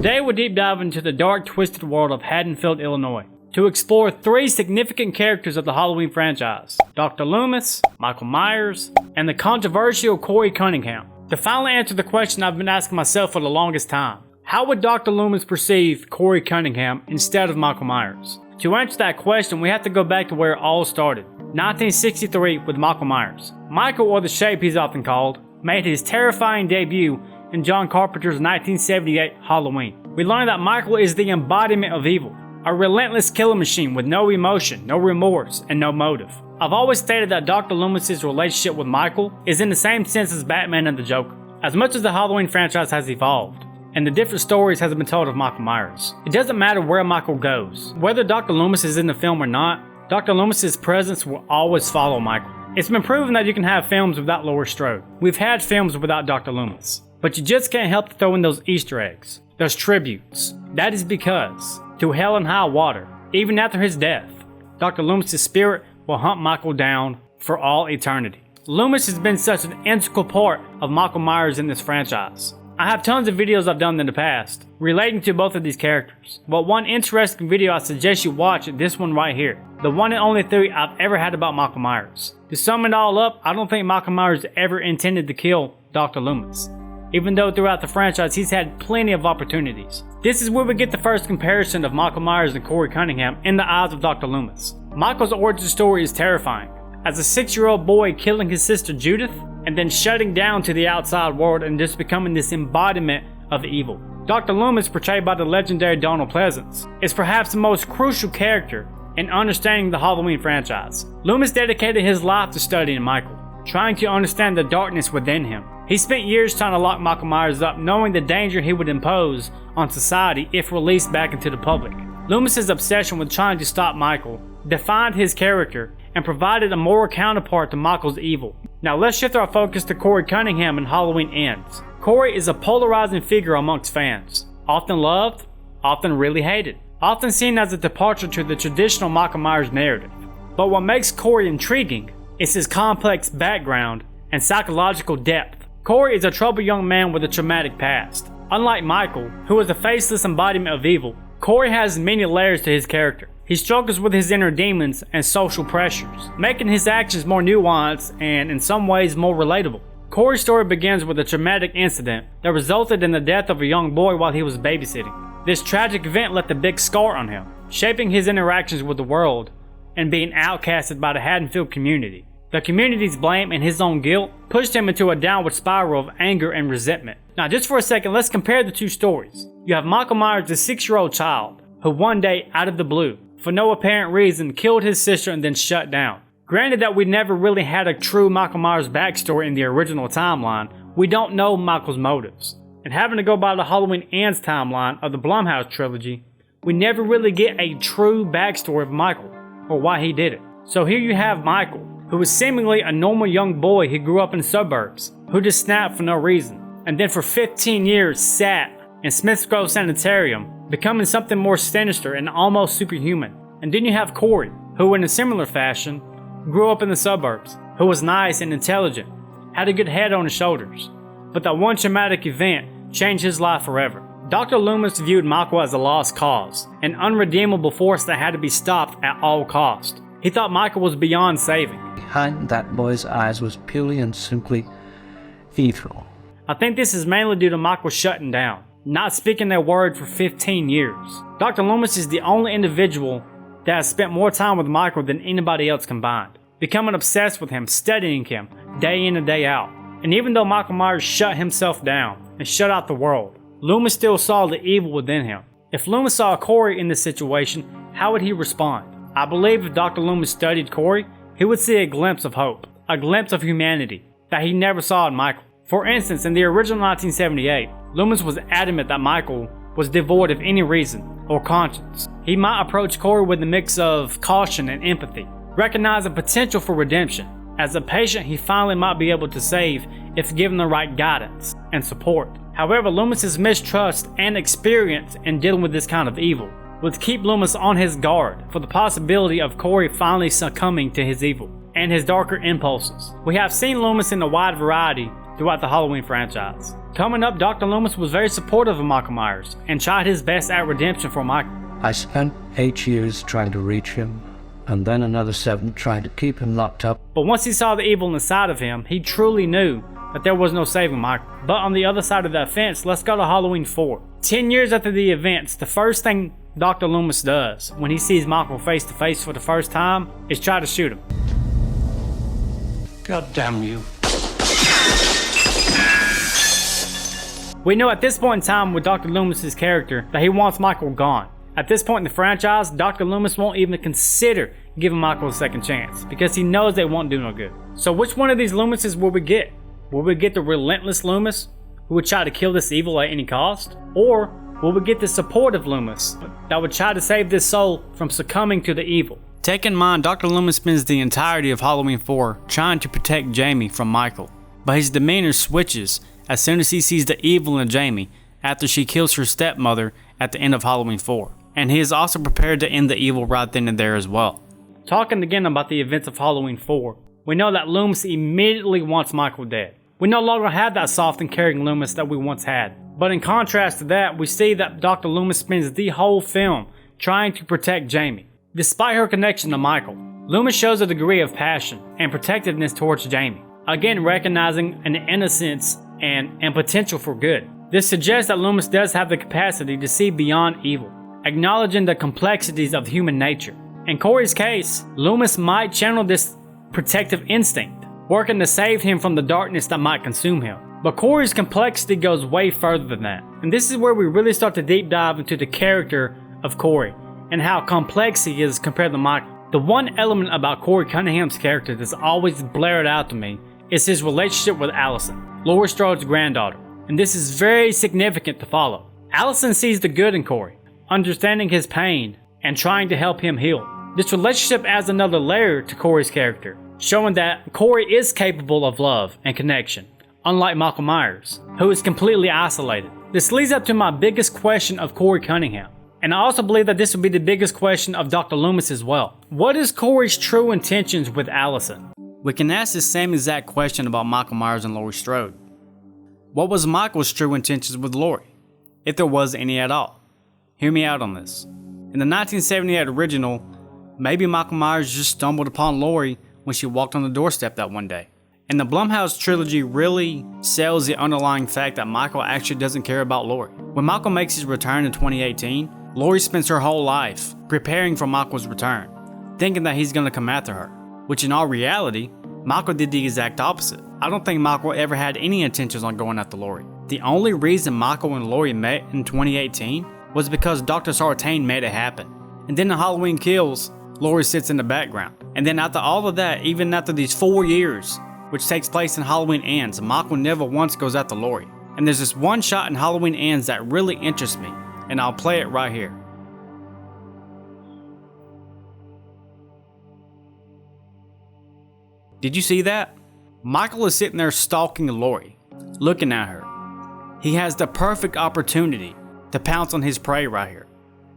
Today we'll deep dive into the dark, twisted world of Haddonfield, Illinois, to explore 3 significant characters of the Halloween franchise: Dr. Loomis, Michael Myers, and the controversial Cory Cunningham. To finally answer the question I've been asking myself for the longest time: how would Dr. Loomis perceive Cory Cunningham instead of Michael Myers? To answer that question, we have to go back to where it all started, 1963 with Michael Myers. Michael, or the Shape he's often called, made his terrifying debut in John Carpenter's 1978 Halloween. We learned that Michael is the embodiment of evil, a relentless killing machine with no emotion, no remorse, and no motive. I've always stated that Dr. Loomis' relationship with Michael is in the same sense as Batman and the Joker. As much as the Halloween franchise has evolved, and the different stories has been told of Michael Myers, it doesn't matter where Michael goes. Whether Dr. Loomis is in the film or not, Dr. Loomis' presence will always follow Michael. It's been proven that you can have films without Laurie Strode. We've had films without Dr. Loomis. But you just can't help to throw in those Easter eggs, those tributes. That is because, through hell and high water, even after his death, Dr. Loomis' spirit will hunt Michael down for all eternity. Loomis has been such an integral part of Michael Myers in this franchise. I have tons of videos I've done in the past relating to both of these characters, but one interesting video I suggest you watch is this one right here. The one and only theory I've ever had about Michael Myers. To sum it all up, I don't think Michael Myers ever intended to kill Dr. Loomis, even though throughout the franchise he's had plenty of opportunities. This is where we get the first comparison of Michael Myers and Cory Cunningham in the eyes of Dr. Loomis. Michael's origin story is terrifying. As a 6-year-old boy killing his sister Judith, and then shutting down to the outside world and just becoming this embodiment of evil. Dr. Loomis, portrayed by the legendary Donald Pleasence, is perhaps the most crucial character in understanding the Halloween franchise. Loomis dedicated his life to studying Michael, trying to understand the darkness within him. He spent years trying to lock Michael Myers up, knowing the danger he would impose on society if released back into the public. Loomis' obsession with trying to stop Michael defined his character and provided a moral counterpart to Michael's evil. Now let's shift our focus to Cory Cunningham in Halloween Ends. Cory is a polarizing figure amongst fans, often loved, often really hated, often seen as a departure to the traditional Michael Myers narrative. But what makes Cory intriguing is his complex background and psychological depth. Cory is a troubled young man with a traumatic past. Unlike Michael, who is a faceless embodiment of evil, Cory has many layers to his character. He struggles with his inner demons and social pressures, making his actions more nuanced and, in some ways, more relatable. Cory's story begins with a traumatic incident that resulted in the death of a young boy while he was babysitting. This tragic event left a big scar on him, shaping his interactions with the world and being outcasted by the Haddonfield community. The community's blame and his own guilt pushed him into a downward spiral of anger and resentment. Now, just for a second, let's compare the two stories. You have Michael Myers, the 6-year-old child, who one day, out of the blue, for no apparent reason, killed his sister and then shut down. Granted that we never really had a true Michael Myers backstory in the original timeline, we don't know Michael's motives. And having to go by the Halloween Ends timeline of the Blumhouse trilogy, we never really get a true backstory of Michael, or why he did it. So here you have Michael, who was seemingly a normal young boy who grew up in the suburbs, who just snapped for no reason, and then for 15 years sat in Smith's Grove Sanitarium, becoming something more sinister and almost superhuman. And then you have Cory, who in a similar fashion, grew up in the suburbs, who was nice and intelligent, had a good head on his shoulders, but that one traumatic event changed his life forever. Dr. Loomis viewed Michael as a lost cause, an unredeemable force that had to be stopped at all cost. He thought Michael was beyond saving. Behind that boy's eyes was purely and simply evil. I think this is mainly due to Michael shutting down, not speaking their word for 15 years. Dr. Loomis is the only individual that has spent more time with Michael than anybody else combined, becoming obsessed with him, studying him, day in and day out. And even though Michael Myers shut himself down and shut out the world, Loomis still saw the evil within him. If Loomis saw Cory in this situation, how would he respond? I believe if Dr. Loomis studied Cory, he would see a glimpse of hope, a glimpse of humanity that he never saw in Michael. For instance, in the original 1978, Loomis was adamant that Michael was devoid of any reason or conscience. He might approach Cory with a mix of caution and empathy, recognizing potential for redemption. As a patient, he finally might be able to save if given the right guidance and support. However, Loomis's mistrust and experience in dealing with this kind of evil would keep Loomis on his guard for the possibility of Cory finally succumbing to his evil and his darker impulses. We have seen Loomis in a wide variety throughout the Halloween franchise. Coming up, Dr. Loomis was very supportive of Michael Myers and tried his best at redemption for Michael. I spent 8 years trying to reach him, and then another 7 trying to keep him locked up. But once he saw the evil inside of him, he truly knew that there was no saving Michael. But on the other side of that fence, let's go to Halloween 4. 10 years after the events, the first thing Dr. Loomis does when he sees Michael face to face for the first time is try to shoot him. God damn you. We know at this point in time with Dr. Loomis' character that he wants Michael gone. At this point in the franchise, Dr. Loomis won't even consider giving Michael a second chance because he knows they won't do no good. So which one of these Loomises will we get? Will we get the relentless Loomis who would try to kill this evil at any cost? Or will we get the supportive Loomis that would try to save this soul from succumbing to the evil? Take in mind, Dr. Loomis spends the entirety of Halloween 4 trying to protect Jamie from Michael, but his demeanor switches as soon as he sees the evil in Jamie after she kills her stepmother at the end of Halloween 4. And he is also prepared to end the evil right then and there as well. Talking again about the events of Halloween 4, we know that Loomis immediately wants Michael dead. We no longer have that soft and caring Loomis that we once had. But in contrast to that, we see that Dr. Loomis spends the whole film trying to protect Jamie. Despite her connection to Michael, Loomis shows a degree of passion and protectiveness towards Jamie, again recognizing an innocence and potential for good. This suggests that Loomis does have the capacity to see beyond evil, acknowledging the complexities of human nature. In Cory's case, Loomis might channel this protective instinct, working to save him from the darkness that might consume him. But Cory's complexity goes way further than that. And this is where we really start to deep dive into the character of Cory and how complex he is compared to Michael. The one element about Cory Cunningham's character that's always blared out to me is his relationship with Allison, Laurie Strode's granddaughter. And this is very significant to follow. Allison sees the good in Cory, understanding his pain and trying to help him heal. This relationship adds another layer to Cory's character, showing that Cory is capable of love and connection, unlike Michael Myers, who is completely isolated. This leads up to my biggest question of Cory Cunningham, and I also believe that this will be the biggest question of Dr. Loomis as well. What is Cory's true intentions with Allison? We can ask the same exact question about Michael Myers and Laurie Strode. What was Michael's true intentions with Laurie, if there was any at all? Hear me out on this. In the 1978 original, maybe Michael Myers just stumbled upon Laurie when she walked on the doorstep that one day. And the Blumhouse trilogy really sells the underlying fact that Michael actually doesn't care about Laurie. When Michael makes his return in 2018, Laurie spends her whole life preparing for Michael's return, thinking that he's going to come after her, which in all reality, Michael did the exact opposite. I don't think Michael ever had any intentions on going after Laurie. The only reason Michael and Laurie met in 2018 was because Dr. Sartain made it happen. And then in Halloween Kills, Laurie sits in the background. And then after all of that, even after these 4 years, which takes place in Halloween Ends, Michael never once goes after Laurie. And there's this one shot in Halloween Ends that really interests me, and I'll play it right here. Did you see that? Michael is sitting there stalking Laurie, looking at her. He has the perfect opportunity to pounce on his prey right here.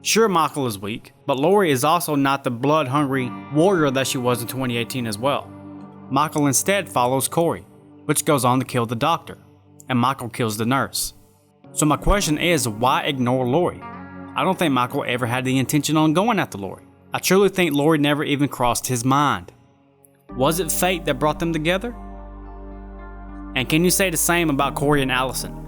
Sure, Michael is weak, but Laurie is also not the blood-hungry warrior that she was in 2018 as well. Michael instead follows Cory, which goes on to kill the doctor, and Michael kills the nurse. So my question is, why ignore Laurie? I don't think Michael ever had the intention on going after Laurie. I truly think Laurie never even crossed his mind. Was it fate that brought them together? And can you say the same about Cory and Allison?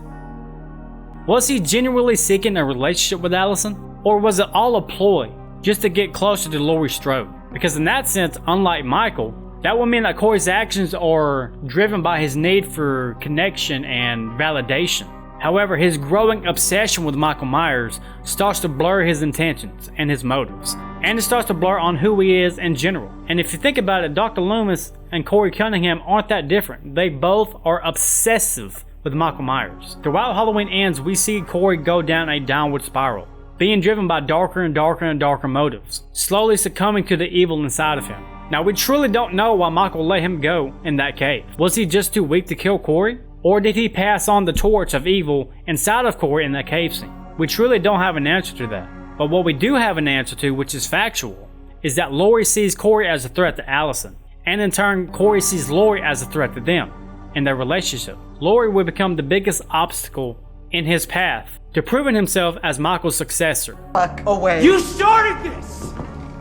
Was he genuinely seeking a relationship with Allison? Or was it all a ploy just to get closer to Laurie Strode? Because in that sense, unlike Michael, that would mean that Cory's actions are driven by his need for connection and validation. However, his growing obsession with Michael Myers starts to blur his intentions and his motives, and it starts to blur on who he is in general. And if you think about it, Dr. Loomis and Cory Cunningham aren't that different. They both are obsessive with Michael Myers. Throughout Halloween Ends, we see Cory go down a downward spiral, being driven by darker and darker and darker motives, slowly succumbing to the evil inside of him. Now, we truly don't know why Michael let him go in that cave. Was he just too weak to kill Cory? Or did he pass on the torch of evil inside of Cory in that cave scene? We truly don't have an answer to that. But what we do have an answer to, which is factual, is that Laurie sees Cory as a threat to Allison, and in turn, Cory sees Laurie as a threat to them. in their relationship. Laurie would become the biggest obstacle in his path to proving himself as Michael's successor. Fuck away. You started this!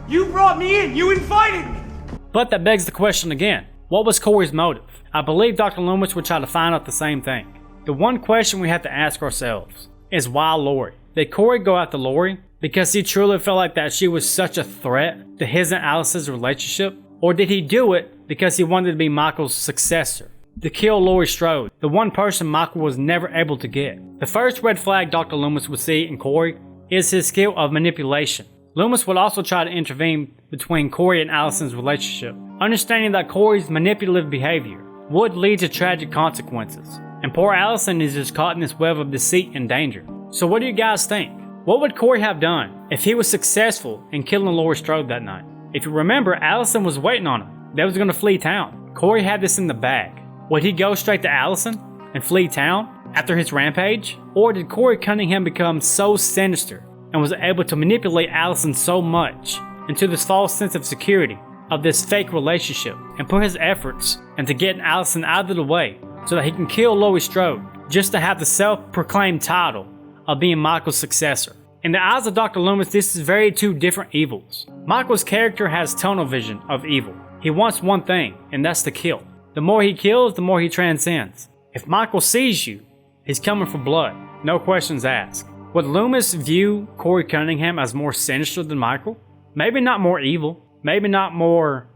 You brought me in! You invited me! But that begs the question again. What was Cory's motive? I believe Dr. Loomis would try to find out the same thing. The one question we have to ask ourselves is why Laurie? Did Cory go after Laurie because he truly felt like that she was such a threat to his and Allison's relationship? Or did he do it because he wanted to be Michael's successor? To kill Laurie Strode, the one person Michael was never able to get. The first red flag Dr. Loomis would see in Cory is his skill of manipulation. Loomis would also try to intervene between Cory and Allison's relationship, understanding that Cory's manipulative behavior would lead to tragic consequences, and poor Allison is just caught in this web of deceit and danger. So what do you guys think? What would Cory have done if he was successful in killing Laurie Strode that night? If you remember, Allison was waiting on him. They was going to flee town. Cory had this in the bag. Would he go straight to Allison and flee town after his rampage? Or did Cory Cunningham become so sinister and was able to manipulate Allison so much into this false sense of security of this fake relationship and put his efforts into getting Allison out of the way so that he can kill Laurie Strode just to have the self-proclaimed title of being Michael's successor? In the eyes of Dr. Loomis, this is very two different evils. Michael's character has tunnel vision of evil. He wants one thing, and that's to kill. The more he kills, the more he transcends. If Michael sees you, he's coming for blood. No questions asked. Would Loomis view Cory Cunningham as more sinister than Michael? Maybe not more evil. Maybe not more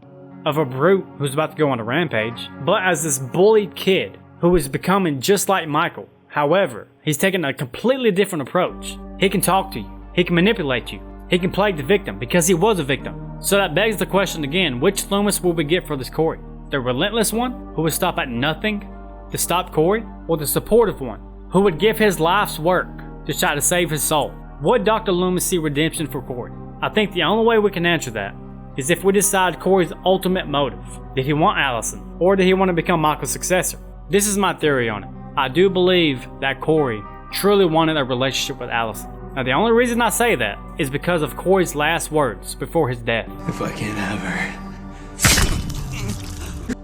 of a brute who's about to go on a rampage. But as this bullied kid who is becoming just like Michael. However, he's taking a completely different approach. He can talk to you. He can manipulate you. He can play the victim because he was a victim. So that begs the question again, which Loomis will we get for this Cory? The relentless one, who would stop at nothing to stop Cory, or the supportive one, who would give his life's work to try to save his soul? Would Dr. Loomis see redemption for Cory? I think the only way we can answer that is if we decide Cory's ultimate motive. Did he want Allison, or did he want to become Michael's successor? This is my theory on it. I do believe that Cory truly wanted a relationship with Allison. Now the only reason I say that is because of Cory's last words before his death. If I can't have her.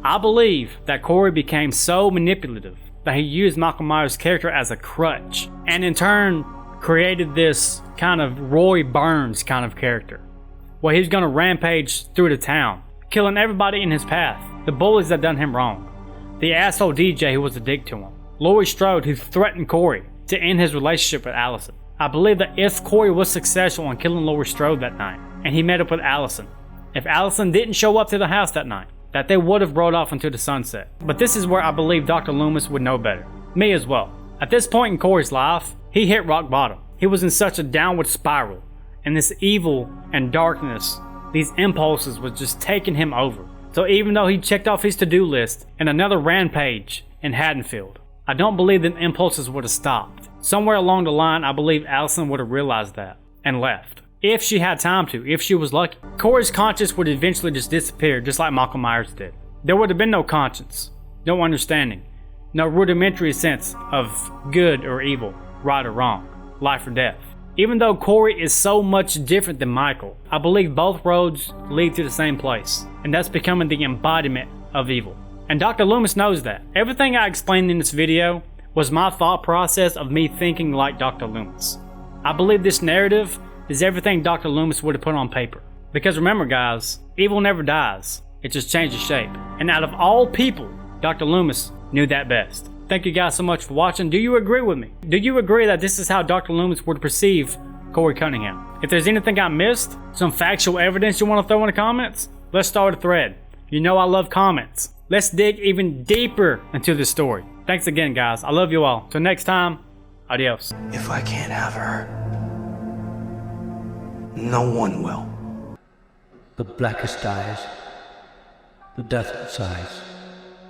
I believe that Cory became so manipulative that he used Michael Myers' character as a crutch, and in turn created this kind of Roy Burns kind of character, where he's gonna rampage through the town, killing everybody in his path, the bullies that done him wrong, the asshole DJ who was a dick to him, Laurie Strode who threatened Cory to end his relationship with Allison. I believe that if Cory was successful in killing Laurie Strode that night, and he met up with Allison, if Allison didn't show up to the house that night, that they would have rode off into the sunset. But this is where I believe Dr. Loomis would know better. Me as well. At this point in Cory's life, he hit rock bottom. He was in such a downward spiral, and this evil and darkness, these impulses was just taking him over. So even though he checked off his to-do list and another rampage in Haddonfield, I don't believe the impulses would have stopped. Somewhere along the line, I believe Allison would have realized that and left. If she had time to, if she was lucky. Cory's conscience would eventually just disappear, just like Michael Myers did. There would have been no conscience, no understanding, no rudimentary sense of good or evil, right or wrong, life or death. Even though Cory is so much different than Michael, I believe both roads lead to the same place, and that's becoming the embodiment of evil. And Dr. Loomis knows that. Everything I explained in this video was my thought process of me thinking like Dr. Loomis. I believe this narrative is everything Dr. Loomis would have put on paper. Because remember guys, evil never dies, it just changes shape. And out of all people, Dr. Loomis knew that best. Thank you guys so much for watching. Do you agree with me? Do you agree that this is how Dr. Loomis would perceive Cory Cunningham? If there's anything I missed, some factual evidence you want to throw in the comments, let's start a thread. You know I love comments. Let's dig even deeper into this story. Thanks again guys, I love you all. Till next time, adios. If I can't have her, no one will. The blackest eyes, the deathless eyes.